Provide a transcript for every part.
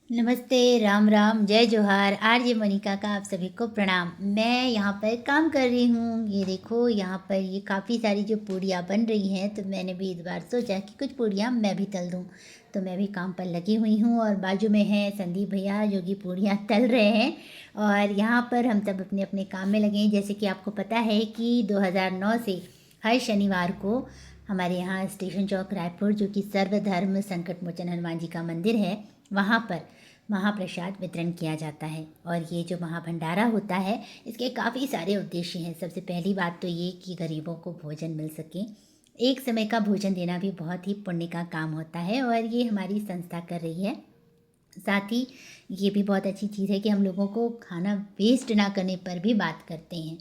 नमस्ते, राम राम, जय जोहार। आरजे मनिका का आप सभी को प्रणाम। मैं यहाँ पर काम कर रही हूँ। ये देखो यहाँ पर ये काफ़ी सारी जो पूड़ियाँ बन रही हैं, तो मैंने भी इस बार सोचा कि कुछ पूड़ियाँ मैं भी तल दूँ। तो मैं भी काम पर लगी हुई हूँ और बाजू में हैं संदीप भैया जो कि पूड़ियाँ तल रहे हैं। और यहाँ पर हम सब अपने अपने काम में लगे हैं। जैसे कि आपको पता है कि 2009 से हर शनिवार को हमारे यहाँ स्टेशन चौक रायपुर, जो कि सर्वधर्म संकट मोचन हनुमान जी का मंदिर है, वहाँ पर महाप्रसाद वितरण किया जाता है। और ये जो महाभंडारा होता है, इसके काफ़ी सारे उद्देश्य हैं। सबसे पहली बात तो ये कि गरीबों को भोजन मिल सके। एक समय का भोजन देना भी बहुत ही पुण्य का काम होता है और ये हमारी संस्था कर रही है। साथ ही ये भी बहुत अच्छी चीज़ है कि हम लोगों को खाना वेस्ट ना करने पर भी बात करते हैं।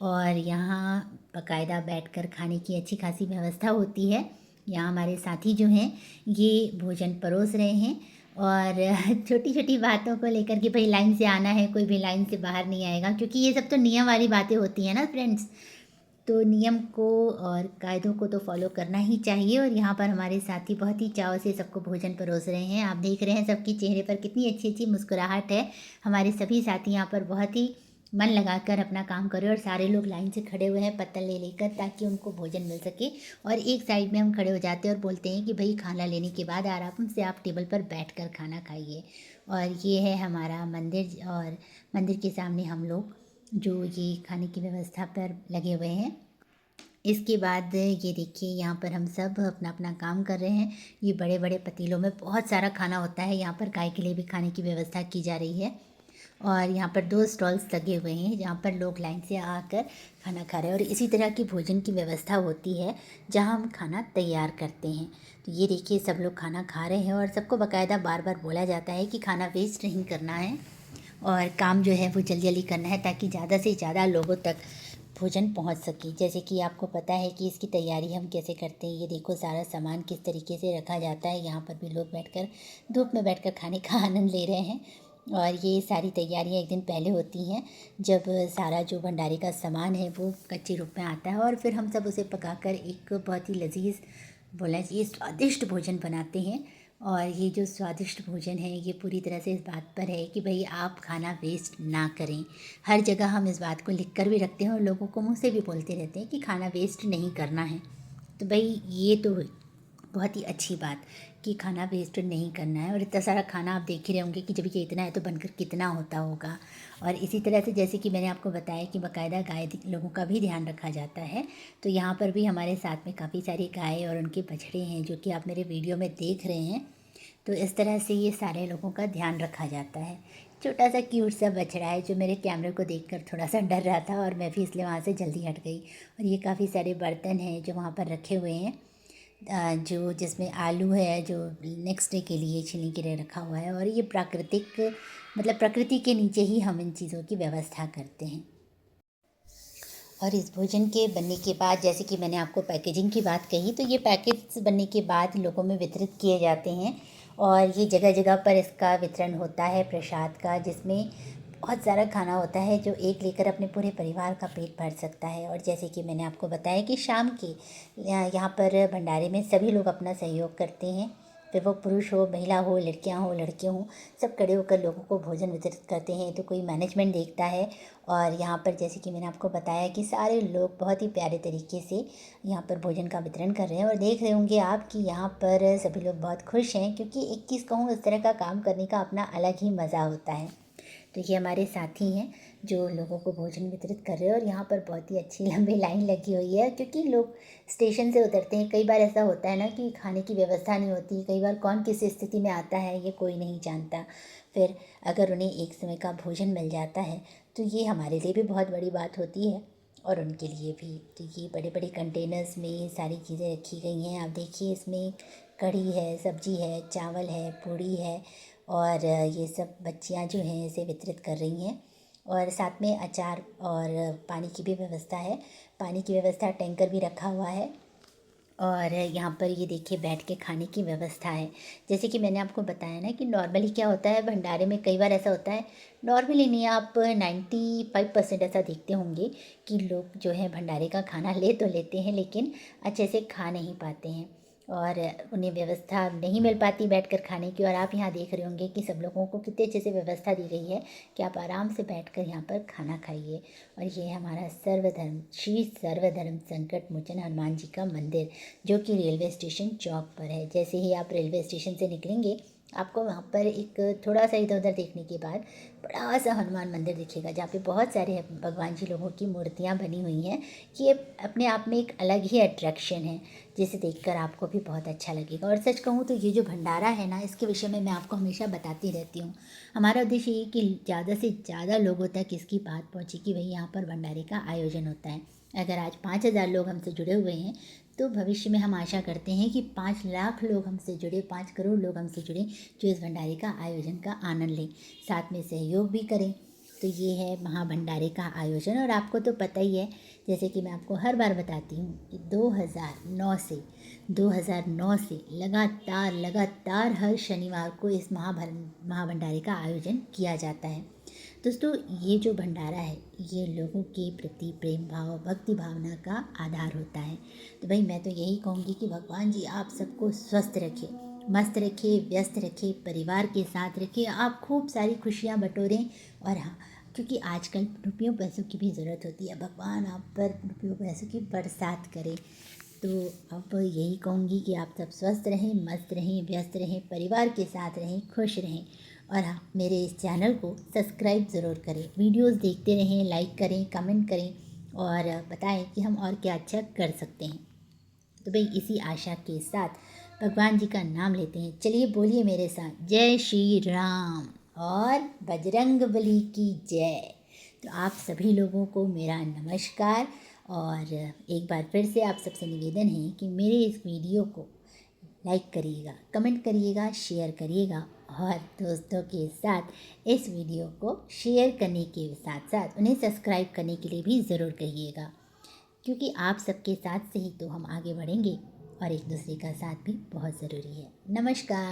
और यहाँ बाकायदा बैठकर खाने की अच्छी खासी व्यवस्था होती है। यहाँ हमारे साथी जो हैं ये भोजन परोस रहे हैं। और छोटी छोटी बातों को लेकर कि भाई लाइन से आना है, कोई भी लाइन से बाहर नहीं आएगा, क्योंकि ये सब तो नियम वाली बातें होती हैं ना फ्रेंड्स। तो नियम को और कायदों को तो फॉलो करना ही चाहिए। और यहाँ पर हमारे साथी बहुत ही चाव से सबको भोजन परोस रहे हैं। आप देख रहे हैं सबके चेहरे पर कितनी अच्छी अच्छी मुस्कुराहट है। हमारे सभी साथी यहाँ पर बहुत ही मन लगाकर अपना काम कर रहे हैं और सारे लोग लाइन से खड़े हुए हैं पत्तल ले लेकर, ताकि उनको भोजन मिल सके। और एक साइड में हम खड़े हो जाते हैं और बोलते हैं कि भाई खाना लेने के बाद आराम से आप टेबल पर बैठकर खाना खाइए। और ये है हमारा मंदिर, और मंदिर के सामने हम लोग जो ये खाने की व्यवस्था पर लगे हुए हैं। इसके बाद ये देखिए यहाँ पर हम सब अपना अपना काम कर रहे हैं। ये बड़े बड़े पतीलों में बहुत सारा खाना होता है। यहाँ पर गाय के लिए भी खाने की व्यवस्था की जा रही है। और यहाँ पर 2 स्टॉल्स लगे हुए हैं जहाँ पर लोग लाइन से आकर खाना खा रहे हैं। और इसी तरह की भोजन की व्यवस्था होती है जहाँ हम खाना तैयार करते हैं। तो ये देखिए सब लोग खाना खा रहे हैं और सबको बाकायदा बार बार बोला जाता है कि खाना वेस्ट नहीं करना है और काम जो है वो जल्दी जल्दी करना है, ताकि ज़्यादा से ज़्यादा लोगों तक भोजन पहुंच सके। जैसे कि आपको पता है कि इसकी तैयारी हम कैसे करते हैं। ये देखो सारा सामान किस तरीके से रखा जाता है। यहाँ पर भी लोग बैठकर धूप में बैठकर खाने का आनंद ले रहे हैं। और ये सारी तैयारियाँ एक दिन पहले होती हैं, जब सारा जो भंडारे का सामान है वो कच्चे रूप में आता है और फिर हम सब उसे पकाकर एक बहुत ही लजीज, बोला ये स्वादिष्ट भोजन बनाते हैं। और ये जो स्वादिष्ट भोजन है ये पूरी तरह से इस बात पर है कि भाई आप खाना वेस्ट ना करें। हर जगह हम इस बात को लिख कर भी रखते हैं और लोगों को मुँह से भी बोलते रहते हैं कि खाना वेस्ट नहीं करना है। तो भाई ये तो बहुत ही अच्छी बात कि खाना वेस्ट नहीं करना है। और इतना सारा खाना आप देख ही रहे होंगे कि जब ये इतना है तो बनकर कितना होता होगा। और इसी तरह से जैसे कि मैंने आपको बताया कि बाकायदा गाय लोगों का भी ध्यान रखा जाता है। तो यहाँ पर भी हमारे साथ में काफ़ी सारी गाय और उनके बछड़े हैं जो कि आप मेरे वीडियो में देख रहे हैं। तो इस तरह से ये सारे लोगों का ध्यान रखा जाता है। छोटा सा क्यूट सा बछड़ा है जो मेरे कैमरे को देखकर थोड़ा सा डर रहा था और मैं भी इसलिए वहाँ से जल्दी हट गई। और ये काफ़ी सारे बर्तन हैं जो वहाँ पर रखे हुए हैं, जो जिसमें आलू है जो नेक्स्ट डे के लिए छीलने के लिए रखा हुआ है। और ये प्राकृतिक, मतलब प्रकृति के नीचे ही हम इन चीज़ों की व्यवस्था करते हैं। और इस भोजन के बनने के बाद, जैसे कि मैंने आपको पैकेजिंग की बात कही, तो ये पैकेट्स बनने के बाद लोगों में वितरित किए जाते हैं। और ये जगह जगह पर इसका वितरण होता है प्रसाद का, जिसमें बहुत सारा खाना होता है जो एक लेकर अपने पूरे परिवार का पेट भर सकता है। और जैसे कि मैंने आपको बताया कि शाम के यहाँ पर भंडारे में सभी लोग अपना सहयोग करते हैं, फिर वो पुरुष हो, महिला हो, लड़कियां हो, लड़के हों, सब खड़े होकर लोगों को भोजन वितरित करते हैं। तो कोई मैनेजमेंट देखता है। और यहाँ पर जैसे कि मैंने आपको बताया कि सारे लोग बहुत ही प्यारे तरीके से यहाँ पर भोजन का वितरण कर रहे हैं। और देख रहे होंगे आप कि यहाँ पर सभी लोग बहुत खुश हैं, क्योंकि एक चीज़ कहूँ, इस तरह का काम करने का अपना अलग ही मज़ा होता है। तो ये हमारे साथी हैं जो लोगों को भोजन वितरित कर रहे हैं। और यहाँ पर बहुत ही अच्छी लंबी लाइन लगी हुई है, क्योंकि लोग स्टेशन से उतरते हैं। कई बार ऐसा होता है ना कि खाने की व्यवस्था नहीं होती, कई बार कौन किस स्थिति में आता है ये कोई नहीं जानता। फिर अगर उन्हें एक समय का भोजन मिल जाता है तो ये हमारे लिए भी बहुत बड़ी बात होती है और उनके लिए भी। तो ये बड़े बड़े कंटेनर्स में ये सारी चीज़ें रखी गई हैं। आप देखिए इसमें कढ़ी है, सब्जी है, चावल है, पूड़ी है। और ये सब बच्चियाँ जो हैं इसे वितरित कर रही हैं। और साथ में अचार और पानी की भी व्यवस्था है। पानी की व्यवस्था, टैंकर भी रखा हुआ है। और यहाँ पर ये देखिए बैठ के खाने की व्यवस्था है। जैसे कि मैंने आपको बताया ना कि नॉर्मली क्या होता है भंडारे में, कई बार ऐसा होता है, नॉर्मली नहीं, आप 95% ऐसा देखते होंगे कि लोग जो है भंडारे का खाना ले तो लेते हैं लेकिन अच्छे से खा नहीं पाते हैं। और उन्हें व्यवस्था नहीं मिल पाती बैठकर खाने की, और आप यहाँ देख रहे होंगे कि सब लोगों को कितने अच्छे से व्यवस्था दी गई है कि आप आराम से बैठकर यहाँ पर खाना खाइए। और ये है हमारा सर्वधर्म श्री सर्वधर्म संकट मोचन हनुमान जी का मंदिर, जो कि रेलवे स्टेशन चौक पर है। जैसे ही आप रेलवे स्टेशन से निकलेंगे, आपको वहाँ पर एक थोड़ा सा इधर उधर देखने के बाद बड़ा सा हनुमान मंदिर दिखेगा, जहाँ पे बहुत सारे भगवान जी लोगों की मूर्तियाँ बनी हुई हैं कि ये अपने आप में एक अलग ही अट्रैक्शन है, जिसे देखकर आपको भी बहुत अच्छा लगेगा। और सच कहूँ तो ये जो भंडारा है ना, इसके विषय में मैं आपको हमेशा बताती रहती हूँ। हमारा उद्देश्य ये कि ज़्यादा से ज़्यादा लोगों तक इसकी बात पहुँचे कि भाई यहाँ पर भंडारे का आयोजन होता है। अगर आज 5,000 लोग हमसे जुड़े हुए हैं, तो भविष्य में हम आशा करते हैं कि 5 लाख लोग हमसे जुड़े, 5 करोड़ लोग हमसे जुड़े, जो इस भंडारे का आयोजन का आनंद लें, साथ में सहयोग भी करें। तो ये है महाभंडारे का आयोजन। और आपको तो पता ही है, जैसे कि मैं आपको हर बार बताती हूँ कि 2009 से लगातार हर शनिवार को इस महाभंडारे का आयोजन किया जाता है। दोस्तों, ये जो भंडारा है, ये लोगों के प्रति प्रेम भाव, भक्ति भावना का आधार होता है। तो भाई मैं तो यही कहूँगी कि भगवान जी आप सबको स्वस्थ रखे, मस्त रखे, व्यस्त रखे, परिवार के साथ रखे, आप खूब सारी खुशियाँ बटोरें। और हाँ, क्योंकि आजकल रुपयों पैसों की भी ज़रूरत होती है, भगवान आप पर रुपयों पैसों की बरसात करे। तो अब यही कहूँगी कि आप सब स्वस्थ रहें, मस्त रहें, व्यस्त रहें, परिवार के साथ रहें, खुश रहें। और हाँ, मेरे इस चैनल को सब्सक्राइब ज़रूर करें, वीडियोस देखते रहें, लाइक करें, कमेंट करें, और बताएं कि हम और क्या अच्छा कर सकते हैं। तो भाई इसी आशा के साथ भगवान जी का नाम लेते हैं। चलिए बोलिए मेरे साथ, जय श्री राम और बजरंग बली की जय। तो आप सभी लोगों को मेरा नमस्कार। और एक बार फिर से आप सबसे निवेदन है कि मेरे इस वीडियो को लाइक करिएगा, कमेंट करिएगा, शेयर करिएगा, और दोस्तों के साथ इस वीडियो को शेयर करने के साथ साथ उन्हें सब्सक्राइब करने के लिए भी ज़रूर कहिएगा, क्योंकि आप सबके साथ से ही तो हम आगे बढ़ेंगे, और एक दूसरे का साथ भी बहुत ज़रूरी है। नमस्कार।